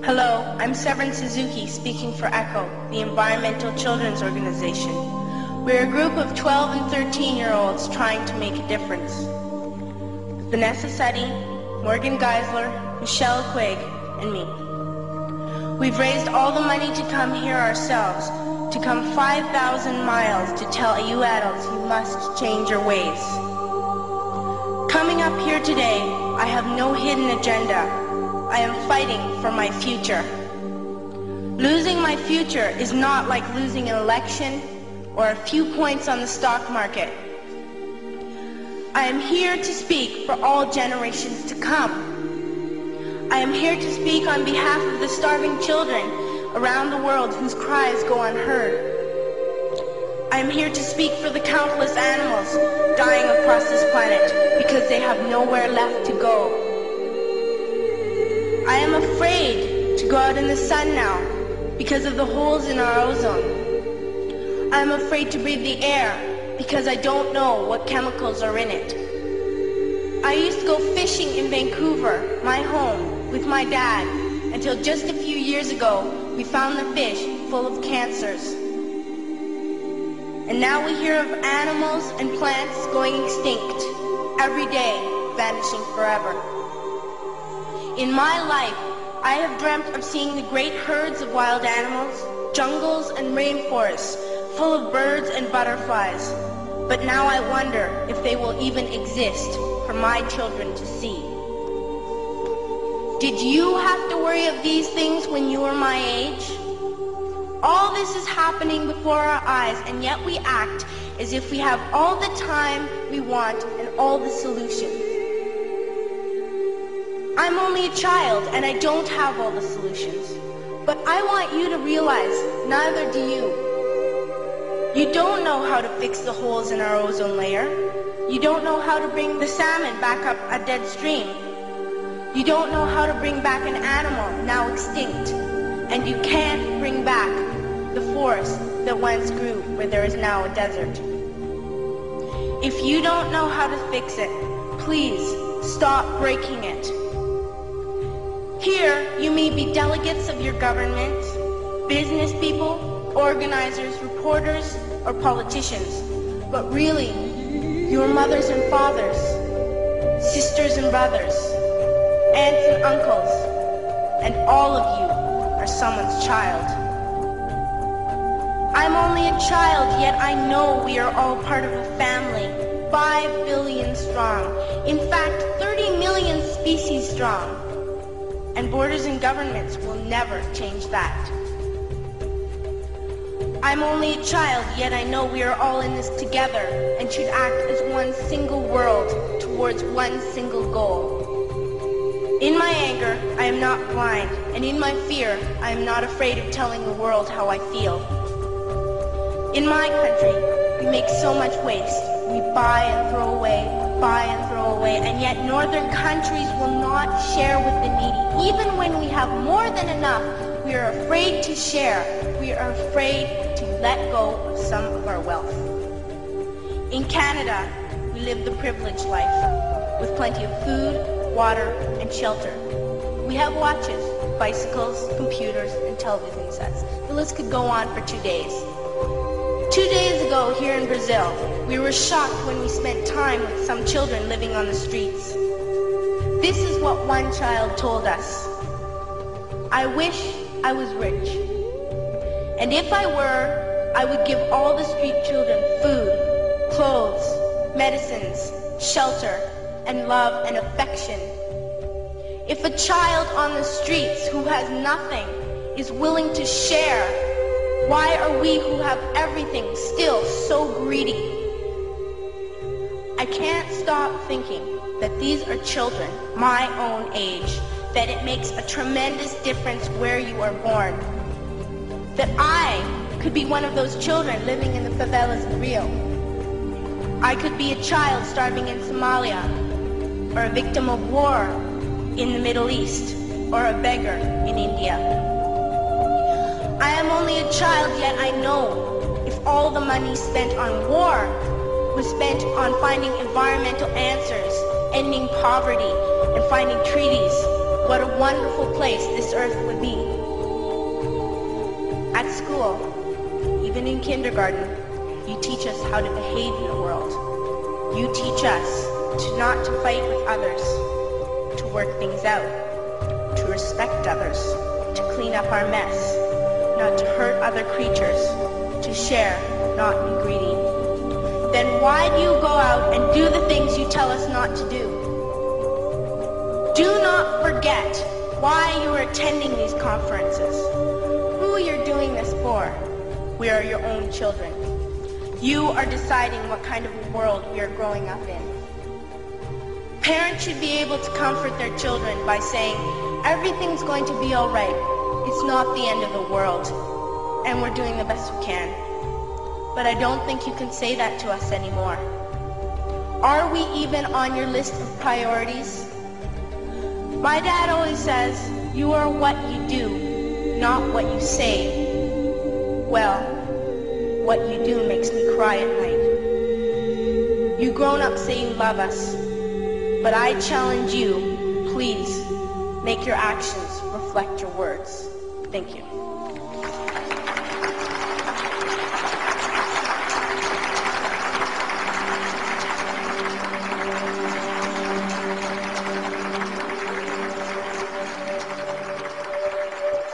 Hello, I'm Severn Suzuki speaking for ECHO, the Environmental Children's Organization. We're a group of 12 and 13-year-olds trying to make a difference. Vanessa Setti, Morgan Geisler, Michelle Quigg, and me. We've raised all the money to come here ourselves, to come 5,000 miles to tell you adults you must change your ways. Coming up here today, I have no hidden agenda. I am fighting for my future. Losing my future is not like losing an election or a few points on the stock market. I am here to speak for all generations to come. I am here to speak on behalf of the starving children around the world whose cries go unheard. I am here to speak for the countless animals dying across this planet because they have nowhere left to go. I am afraid to go out in the sun now because of the holes in our ozone. I am afraid to breathe the air because I don't know what chemicals are in it. I used to go fishing in Vancouver, my home, with my dad, until just a few years ago we found the fish full of cancers. And now we hear of animals and plants going extinct, every day vanishing forever. In my life, I have dreamt of seeing the great herds of wild animals, jungles and rainforests full of birds and butterflies. But now I wonder if they will even exist for my children to see. Did you have to worry of these things when you were my age? All this is happening before our eyes, and yet we act as if we have all the time we want and all the solutions. I'm only a child and I don't have all the solutions. But I want you to realize, neither do you. You don't know how to fix the holes in our ozone layer. You don't know how to bring the salmon back up a dead stream. You don't know how to bring back an animal now extinct. And you can't bring back the forest that once grew where there is now a desert. If you don't know how to fix it, please stop breaking it. Here, you may be delegates of your government, business people, organizers, reporters, or politicians, but really, your mothers and fathers, sisters and brothers, aunts and uncles, and all of you are someone's child. I'm only a child, yet I know we are all part of a family, 5 billion strong, in fact, 30 million species strong. And borders and governments will never change that. I'm only a child, yet I know we are all in this together and should act as one single world towards one single goal. In my anger, I am not blind, and in my fear, I am not afraid of telling the world how I feel. In my country, we make so much waste. We buy and throw away, and yet northern countries will not share with the needy. Even when we have more than enough, we are afraid to share. We are afraid to let go of some of our wealth. In Canada, we live the privileged life, with plenty of food, water, and shelter. We have watches, bicycles, computers, and television sets. The list could go on for 2 days. 2 days ago, here in Brazil, we were shocked when we spent time with some children living on the streets. This is what one child told us. I wish I was rich. And if I were, I would give all the street children food, clothes, medicines, shelter, and love and affection. If a child on the streets who has nothing is willing to share, why are we who have everything still so greedy? I can't stop thinking that these are children my own age, that it makes a tremendous difference where you are born. That I could be one of those children living in the favelas in Rio. I could be a child starving in Somalia, or a victim of war in the Middle East, or a beggar in India. I am only a child, yet I know if all the money spent on war was spent on finding environmental answers, ending poverty, and finding treaties what a wonderful place this earth would be. At school, even in kindergarten, you teach us how to behave in the world. You teach us not to fight with others, to work things out, to respect others, to clean up our mess, not to hurt other creatures, to share, not be greedy. Then why do you go out and do the things you tell us not to do? Do not forget why you are attending these conferences, who you're doing this for. We are your own children. You are deciding what kind of world we are growing up in. Parents should be able to comfort their children by saying, everything's going to be all right. It's not the end of the world, and we're doing the best we can. But I don't think you can say that to us anymore. Are we even on your list of priorities? My dad always says, you are what you do, not what you say. Well, what you do makes me cry at night. You grown-ups say you love us, but I challenge you, please, make your actions reflect your words. Thank you.